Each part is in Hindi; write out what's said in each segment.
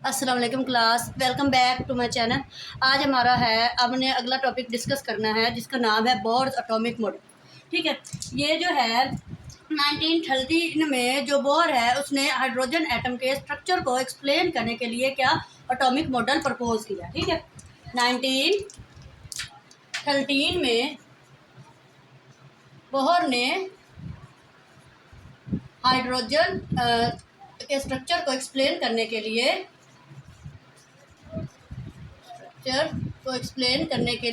अस्सलाम वालेकुम class, welcome back to my channel. आज हमारा है, अब हमने अगला टॉपिक डिस्कस करना है जिसका नाम है बोर्स एटॉमिक मॉडल। ठीक है, ये जो है 1913 में जो बोर है उसने हाइड्रोजन एटम के स्ट्रक्चर को एक्सप्लेन करने के लिए क्या एटॉमिक मॉडल प्रपोज किया। ठीक है, 1913 में बोर ने हाइड्रोजन के स्ट्रक्चर को एक्सप्लेन करने के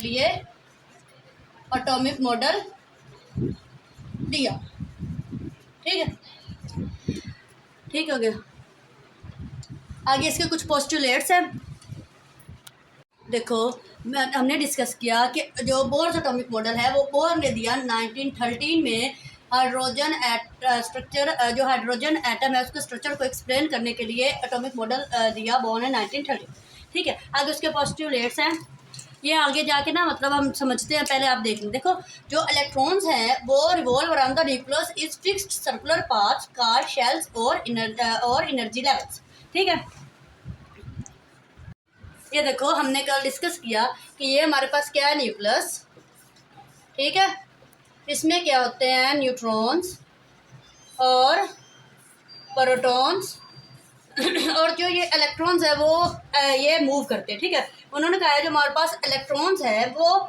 लिए एटॉमिक मॉडल दिया। ठीक है, ठीक हो गया। आगे इसके कुछ पोस्टुलेट्स हैं। देखो, हमने डिस्कस किया कि जो बोर्स एटॉमिक मॉडल है वो बोर ने दिया 1913 में। हाइड्रोजन स्ट्रक्चर, जो हाइड्रोजन एटम है उसके स्ट्रक्चर को एक्सप्लेन करने के लिए एटॉमिक मॉडल दिया बोर ने 1913। ठीक है, आगे उसके पोस्टुलेट्स हैं। ये आगे जाके ना मतलब हम समझते हैं, पहले आप देख लें। देखो, जो इलेक्ट्रॉन्स हैं वो revolve around the nucleus is fixed circular paths called shells और एनर्जी लेवल्स। ठीक है, ये देखो हमने कल डिस्कस किया कि ये हमारे पास क्या है, न्यूक्लियस। ठीक है, इसमें क्या होते हैं, न्यूट्रॉन्स और प्रोटॉन्स और जो ये इलेक्ट्रॉन्स है वो ये मूव करते हैं। ठीक है, उन्होंने कहा है जो हमारे पास इलेक्ट्रॉन्स है वो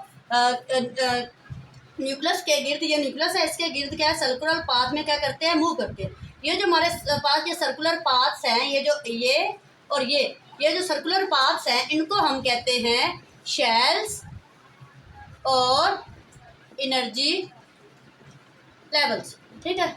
न्यूक्लियस के गिर्द, ये न्यूक्लियस है इसके गिर्द क्या है, सर्कुलर पाथ में क्या करते हैं, मूव करते हैं। ये जो हमारे पास ये सर्कुलर पाथ्स हैं, ये जो ये और ये जो सर्कुलर पाथ्स हैं इनको हम कहते हैं शेल्स और एनर्जी लेवल्स। ठीक है,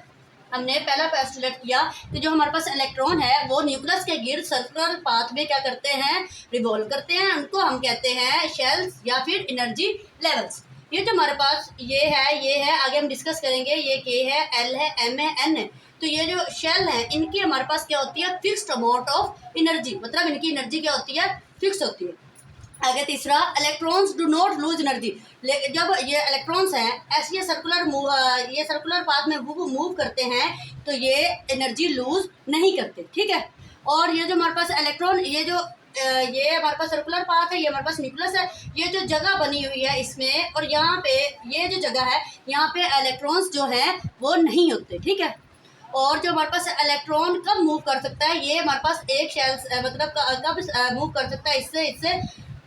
हमने पहला पोस्टुलेट किया कि जो हमारे पास इलेक्ट्रॉन है वो न्यूक्लियस के गिर्द सर्कुलर पाथ में क्या करते हैं, रिवॉल्व करते हैं। उनको हम कहते हैं शेल्स या फिर एनर्जी लेवल्स। ये जो हमारे पास ये है आगे हम डिस्कस करेंगे। ये के है, एल है, एम है, एन है। तो ये जो शेल है इनकी हमारे पास क्या होती है, फिक्स्ड अमाउंट ऑफ एनर्जी, मतलब इनकी एनर्जी क्या होती है, फिक्स होती है। आगे तीसरा, electrons do not lose energy. जब ये इलेक्ट्रॉन्स हैं ऐसे ये सर्कुलर पाथ में मूव करते हैं तो ये एनर्जी लूज नहीं करते। ठीक है, और ये जो हमारे पास इलेक्ट्रॉन, ये हमारे पास सर्कुलर पाथ है, ये हमारे पास न्यूक्लियस है। ये जो जगह बनी हुई है इसमें और यहाँ पे ये जो जगह है यहाँ पे इलेक्ट्रॉन्स जो हैं वो नहीं होते। ठीक है, और जो हमारे पास इलेक्ट्रॉन कब मूव कर सकता है, ये हमारे पास एक शेल मतलब कब मूव कर सकता है इससे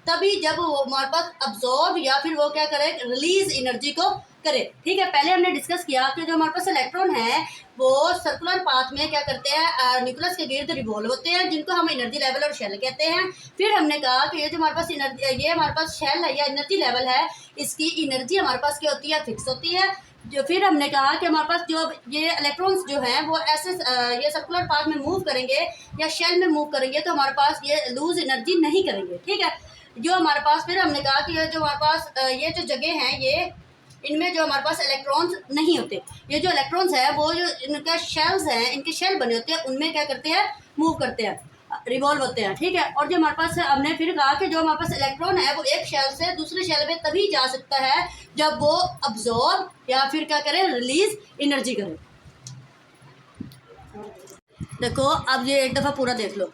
तभी जब वो हमारे पास अब्जॉर्ब या फिर वो क्या करे, रिलीज एनर्जी को करे। ठीक है, पहले हमने डिस्कस किया कि जो हमारे पास इलेक्ट्रॉन है वो सर्कुलर पाथ में क्या करते हैं, न्यूक्लियस के गिर्द रिवॉल्व होते हैं, जिनको हम एनर्जी लेवल और शेल कहते हैं। फिर हमने कहा कि ये जो हमारे पास ये हमारे पास शेल है या एनर्जी लेवल है, इसकी एनर्जी हमारे पास क्या होती है, फिक्स होती है। जो फिर हमने कहा कि हमारे पास जो ये इलेक्ट्रॉन्स जो हैं वो ऐसे ये सर्कुलर पाथ में मूव करेंगे या शेल में मूव करेंगे तो हमारे पास ये लूज एनर्जी नहीं करेंगे। ठीक है, जो हमारे पास फिर हमने कहा कि ये जो हमारे पास ये जो जगह हैं ये इनमें जो हमारे पास इलेक्ट्रॉन्स नहीं होते। ये जो इलेक्ट्रॉन्स है वो जो इनका शेल्स हैं, इनके शेल बने होते हैं, उनमें क्या करते हैं, मूव करते हैं, रिवॉल्व होते हैं। ठीक है, और जो हमारे पास हमने फिर कहा कि जो हमारे पास इलेक्ट्रॉन है वो एक शेल से दूसरे शेल में तभी जा सकता है जब वो अब्जॉर्ब या फिर क्या करे, रिलीज एनर्जी करे। देखो, अब ये एक दफ़ा पूरा देख लो।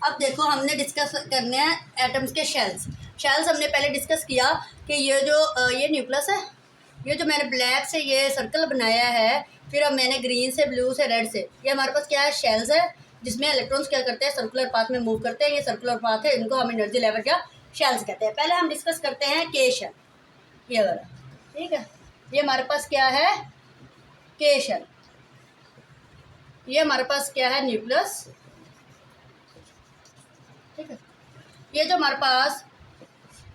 अब देखो, हमने डिस्कस करने हैं एटम्स के शेल्स। हमने पहले डिस्कस किया कि ये न्यूक्लियस है, ये जो मैंने ब्लैक से ये सर्कल बनाया है, फिर अब मैंने ग्रीन से, ब्लू से, रेड से, ये हमारे पास क्या है, शेल्स है जिसमें इलेक्ट्रॉन्स क्या करते हैं, सर्कुलर पाथ में मूव करते हैं। ये सर्कुलर पाथ है, इनको हम एनर्जी लेवल या शेल्स कहते हैं। पहले हम डिस्कस करते हैं के शेल, ये वाला। ठीक है, ये हमारे पास क्या है, के शेल। ये हमारे पास क्या है, न्यूक्लियस। ठीक है, ये जो हमारे पास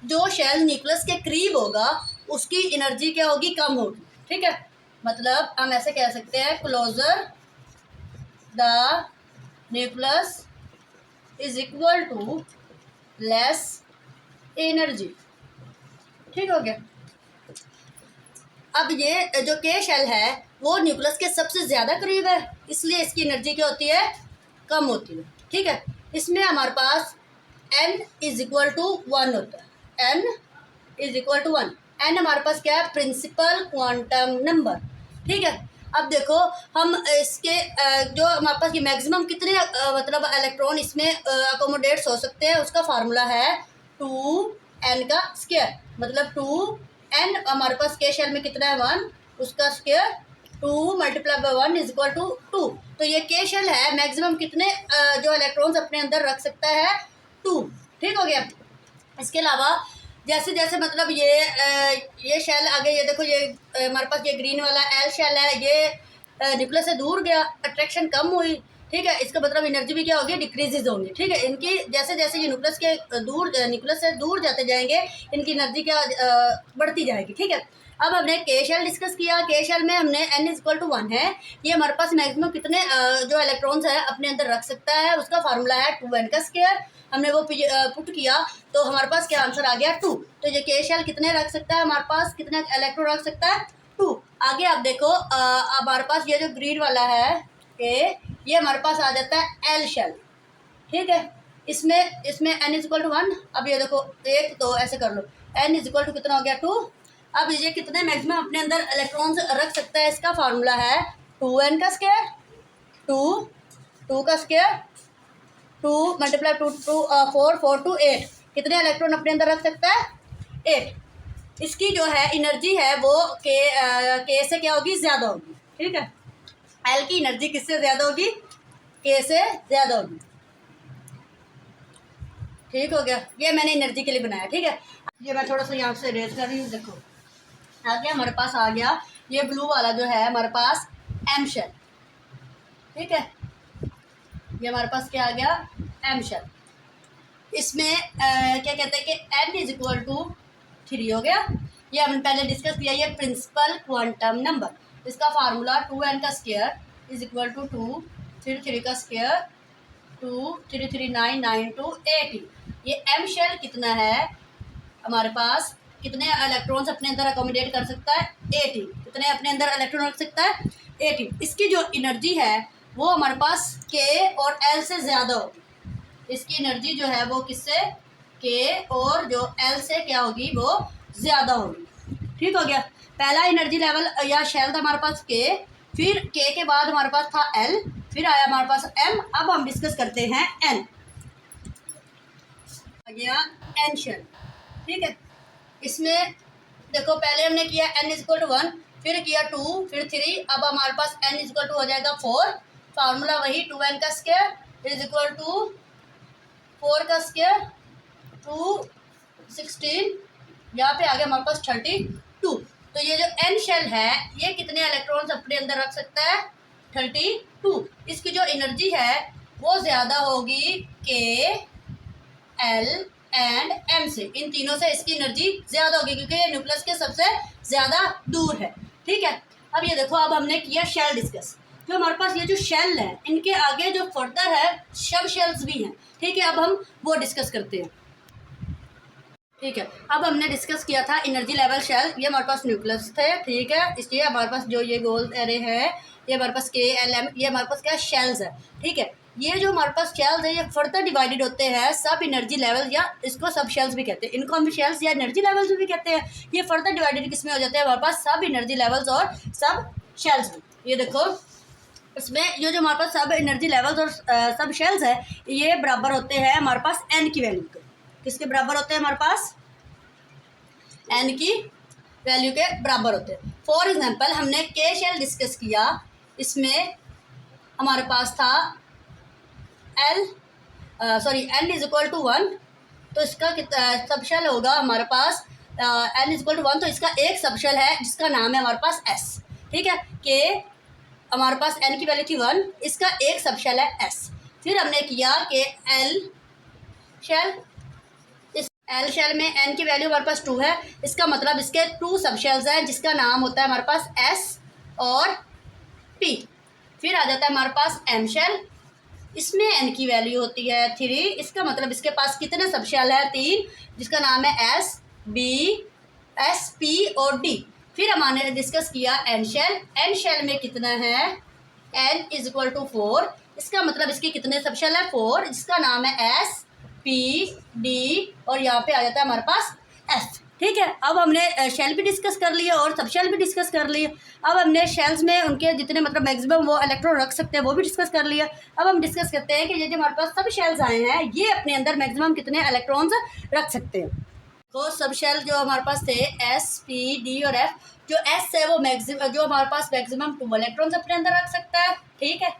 जो शेल न्यूक्लियस के करीब होगा उसकी एनर्जी क्या होगी, कम होगी। ठीक है, मतलब हम ऐसे कह सकते हैं, closer the nucleus is equal to less energy. ठीक हो गया। अब ये जो के शेल है वो न्यूक्लियस के सबसे ज़्यादा करीब है, इसलिए इसकी एनर्जी क्या होती है, कम होती है। ठीक है, इसमें हमारे पास n इज इक्वल टू 1 होता है, n is equal to 1। n हमारे पास क्या है, प्रिंसिपल क्वांटम नंबर। ठीक है, अब देखो हम इसके जो हमारे पास ये मैक्सिमम कितने मतलब इलेक्ट्रॉन इसमें अकोमोडेट्स हो सकते हैं, उसका फार्मूला है 2n का स्क्वायर। मतलब 2n हमारे पास के शेल में कितना है 1, उसका square 2 multiply by 1 is equal to 2। तो ये के शेल है, मैक्सिमम कितने जो इलेक्ट्रॉन्स अपने अंदर रख सकता है 2। ठीक हो गया। इसके अलावा जैसे जैसे मतलब ये शेल आगे, ये देखो ये हमारे पास ये ग्रीन वाला एल शेल है, ये न्यूक्लियस से दूर गया, अट्रैक्शन कम हुई। ठीक है, इसका मतलब एनर्जी भी क्या होगी, डिक्रीजेज होंगी। ठीक है, इनकी जैसे जैसे ये न्यूक्लियस के दूर न्यूक्लियस से दूर जाते जाएंगे, इनकी एनर्जी क्या बढ़ती जाएगी। ठीक है, अब हमने के शेल डिस्कस किया। के शेल में हमने n इज इक्वल टू 1 है, ये हमारे पास मैक्सिमम कितने जो इलेक्ट्रॉन्स है अपने अंदर रख सकता है, उसका फार्मूला है 2n का स्क्वायर। हमने वो पुट किया तो हमारे पास क्या आंसर आ गया 2। तो ये के शेल कितने रख सकता है, हमारे पास कितने इलेक्ट्रॉन रख सकता है 2। आगे आप देखो हमारे पास ये जो ग्रीन वाला है ये हमारे पास आ जाता है एल शेल। ठीक है, इसमें n इज इक्वल टू 1। अब ये देखो एक तो ऐसे कर लो, n इज इक्वल टू कितना हो गया 2। अब ये कितने मैक्सिमम अपने अंदर इलेक्ट्रॉन्स रख सकता है, इसका फार्मूला है 2n का स्क्वायर, 2 का स्क्वायर 2 मल्टीप्लाई 2 4 4 2 8। कितने इलेक्ट्रॉन अपने अंदर रख सकता है 8। इसकी जो है एनर्जी है वो के से क्या होगी, ज़्यादा होगी। ठीक है, एल की एनर्जी किससे ज़्यादा होगी, के से ज़्यादा होगी। ठीक हो गया, ये मैंने एनर्जी के लिए बनाया। ठीक है, ये मैं थोड़ा सा यहाँ से रेज कर रही हूँ। देखो आगे हमारे पास आ गया ये ब्लू वाला जो है हमारे पास एम शेल। ठीक है, ये हमारे पास क्या आ गया एम शेल। इसमें क्या कहते हैं कि n इज इक्वल टू 3 हो गया। ये हमने पहले डिस्कस किया, ये प्रिंसिपल क्वांटम नंबर, इसका फार्मूला 2n का स्क्वायर इज इक्वल टू 2 3 3 का स्क्वायर 2 3 3 9 9 2 18। ये एम शेल कितना है हमारे पास, कितने इलेक्ट्रॉन्स अपने अंदर अकोमोडेट कर सकता है 18। कितने अपने अंदर इलेक्ट्रॉन रख सकता है 18। इसकी जो एनर्जी है वो हमारे पास के और एल से ज़्यादा होगी। इसकी एनर्जी जो है वो किससे, के और जो एल से क्या होगी, वो ज़्यादा होगी। ठीक हो गया, पहला एनर्जी लेवल या शेल था हमारे पास के, फिर के बाद हमारे पास था एल, फिर आया हमारे पास एम। अब हम डिस्कस करते हैं एन। आ गया एन शेल। ठीक है, इसमें देखो पहले हमने किया n इज इक्वल टू 1, फिर किया 2, फिर 3। अब हमारे पास n इज इक्वल टू हो जाएगा 4। फार्मूला वही 2n का स्क्वायर इज इक्वल टू 4 का स्क्वायर 2 16। यहाँ पे आ गया हमारे पास 32। तो ये जो n शेल है ये कितने इलेक्ट्रॉन्स अपने अंदर रख सकता है 32। इसकी जो एनर्जी है वो ज़्यादा होगी के एल एंड एम से, इन तीनों से इसकी एनर्जी ज़्यादा होगी क्योंकि ये न्यूक्लियस के सबसे ज़्यादा दूर है। ठीक है, अब ये देखो अब हमने किया शेल डिस्कस। जो हमारे पास ये जो शेल है इनके आगे जो फर्दर है सब शेल्स भी हैं। ठीक है, अब हम वो डिस्कस करते हैं। ठीक है, अब हमने डिस्कस किया था एनर्जी लेवल शेल, ये हमारे पास न्यूक्लियस थे। ठीक है, इसलिए हमारे पास जो ये गोल एरे है ये हमारे पास के एल एम, ये हमारे पास क्या शेल्स है। ठीक है, ये जो हमारे पास शेल्स है ये फर्दर डिवाइडेड होते हैं सब एनर्जी लेवल, या इसको सब शेल्स भी कहते हैं, इनको हम शेल्स या एनर्जी लेवल्स भी कहते हैं। ये फर्दर डिवाइडेड किस में हो जाते हैं हमारे पास सब एनर्जी लेवल्स और सब शेल्स भी। ये देखो इसमें ये जो हमारे पास सब एनर्जी लेवल्स और सब शेल्स है ये बराबर होते हैं हमारे पास एन की वैल्यू के। किसके बराबर होते हैं हमारे पास, एन की वैल्यू के बराबर होते हैं। फॉर एग्जांपल हमने के शेल डिस्कस किया, इसमें हमारे पास था एन इज इक्वल टू 1। तो इसका सब शेल होगा हमारे पास एन इज इक्वल टू 1। तो इसका एक सब शेल है जिसका नाम है हमारे पास एस। ठीक है, के हमारे पास एन की वैल्यू थी 1, इसका एक सब शेल है एस। फिर हमने किया कि एल शेल, इस एल शेल में एन की वैल्यू हमारे पास 2 है, इसका मतलब इसके 2 सब शेल्स हैं जिसका नाम होता है हमारे पास एस और पी। फिर आ जाता है हमारे पास एम शेल, इसमें एन की वैल्यू होती है 3, इसका मतलब इसके पास कितने सब शेल है 3, जिसका नाम है एस बी एस पी और डी। फिर हमने डिस्कस किया एन शेल, एन शेल में कितना है एन इज इक्वल टू 4, इसका मतलब इसके कितने सब शेल है 4, जिसका नाम है एस पी डी और यहाँ पे आ जाता है हमारे पास एफ। ठीक है। अब हमने शेल भी डिस्कस कर लिया और सब शेल भी डिस्कस कर लिए। अब हमने शेल्स में उनके जितने मतलब मैक्सिमम वो इलेक्ट्रॉन रख सकते हैं वो भी डिस्कस कर लिया। अब हम डिस्कस करते हैं कि ये जो हमारे पास सब शेल्स आए हैं ये अपने अंदर मैक्सिमम कितने इलेक्ट्रॉन्स रख सकते हैं। तो सब शेल जो हमारे पास थे S, P, D और F, जो S है वो मैक्सिमम जो हमारे पास मैक्सिमम 2 इलेक्ट्रॉन्स अपने अंदर रख सकता है। ठीक है।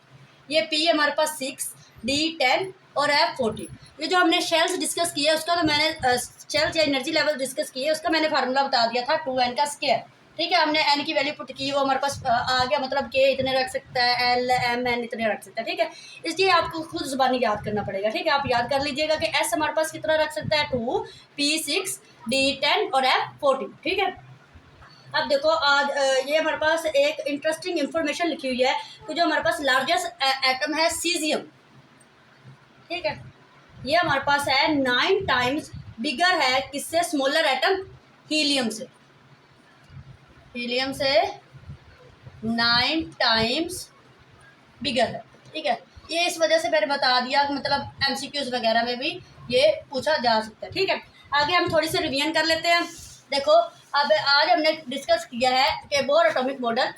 ये P हमारे पास 6, D 10 और F 40। ये जो हमने शेल्स डिस्कस किया उसका तो मैंने शेल्स या एनर्जी लेवल डिस्कस किए उसका मैंने फार्मूला बता दिया था 2n का स्क्वायर। ठीक है। हमने n की वैल्यू पुट की वो हमारे पास आ गया, मतलब k इतने रख सकता है, l m n इतने रख सकता है। ठीक है। इसलिए आपको खुद ज़ुबानी याद करना पड़ेगा। ठीक है। आप याद कर लीजिएगा कि s हमारे पास कितना रख सकता है 2, p 6, d 10 और f 40। ठीक है। अब देखो आज ये हमारे पास एक इंटरेस्टिंग इंफॉर्मेशन लिखी हुई है कि जो हमारे पास लार्जेस्ट एटम है सीजियम। ठीक है। ये हमारे पास है 9 टाइम्स बिगर है किससे, स्मॉलर एटम हीलियम से। हीलियम से 9 टाइम्स बिगर है। ठीक है। ये इस वजह से मैंने बता दिया कि मतलब MCQs वगैरह में भी ये पूछा जा सकता है। ठीक है। आगे हम थोड़ी सी रिवीजन कर लेते हैं। देखो अब आज हमने डिस्कस किया है कि बोर एटॉमिक मॉडल।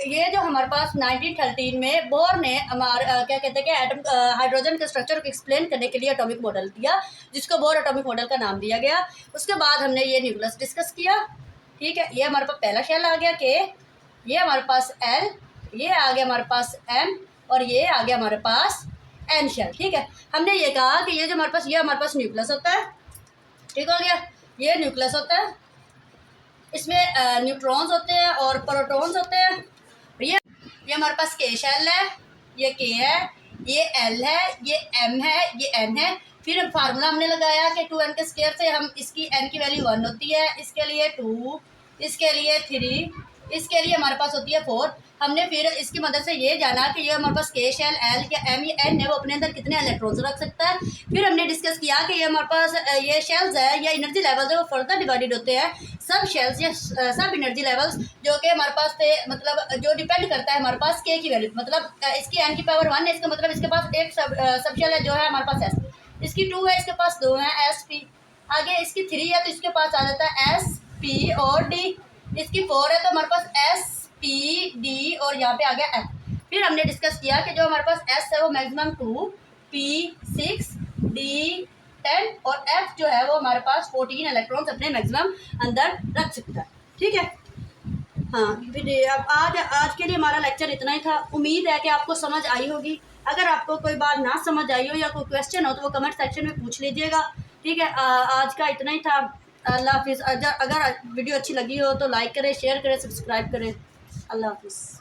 ये जो हमारे पास 1913 में बोर ने हमारे क्या कहते हैं कि एटम हाइड्रोजन के स्ट्रक्चर को एक्सप्लेन करने के लिए एटॉमिक मॉडल दिया, जिसको बोर एटॉमिक मॉडल का नाम दिया गया। उसके बाद हमने ये न्यूक्लियस डिस्कस किया। ठीक है। ये हमारे पास पहला शेल आ गया कि ये हमारे पास L, ये आ गया हमारे पास M और ये आ गया हमारे पास N शेल। ठीक है। हमने ये कहा कि ये जो हमारे पास ये हमारे पास न्यूक्लियस होता है। ठीक हो गया। ये न्यूक्लियस होता है, इसमें न्यूट्रॉन्स होते हैं और प्रोटॉन्स होते हैं। ये हमारे पास K शेल है, ये K है, ये L है, ये M है, ये N है। फिर फार्मूला हमने लगाया कि 2n के स्क्वायर से हम इसकी n की वैल्यू 1 होती है, इसके लिए 2, इसके लिए 3, इसके लिए हमारे पास होती है 4। हमने फिर इसकी मदद से ये जाना कि ये हमारे पास K शेल, L या M या N है वो अपने अंदर कितने इलेक्ट्रॉन्स रख सकता है। फिर हमने डिस्कस किया कि ये हमारे पास ये शेल्स है या एनर्जी लेवल्स है वो फर्दर डिवाइडेड होते हैं सब शेल्स या सब एनर्जी लेवल्स जो कि हमारे पास थे, मतलब जो डिपेंड करता है हमारे पास K की वैल्यू, मतलब इसकी n की पावर 1 है, इसका मतलब इसके पास एक सब शेल है जो है हमारे पास S, इसकी 2 है, इसके पास 2 है S P, आगे इसकी 3 है तो इसके पास आ जाता है S P और D, इसकी 4 है तो हमारे पास S P D और यहाँ पे आ गया F। फिर हमने डिस्कस किया कि जो हमारे पास S है वो मैक्सिमम 2, P 6, D 10 और F जो है वो हमारे पास 14 इलेक्ट्रॉन्स अपने मैक्सिमम अंदर रख सकता है। ठीक है। हाँ फिर अब आज के लिए हमारा लेक्चर इतना ही था। उम्मीद है कि आपको समझ आई होगी। अगर आपको कोई बात ना समझ आई हो या कोई क्वेश्चन हो तो वो कमेंट सेक्शन में पूछ लीजिएगा। ठीक है। आज का इतना ही था। अल्लाह हाफिज़। अगर वीडियो अच्छी लगी हो तो लाइक करें, शेयर करें, सब्सक्राइब करें। अल्लाह हाफिज़।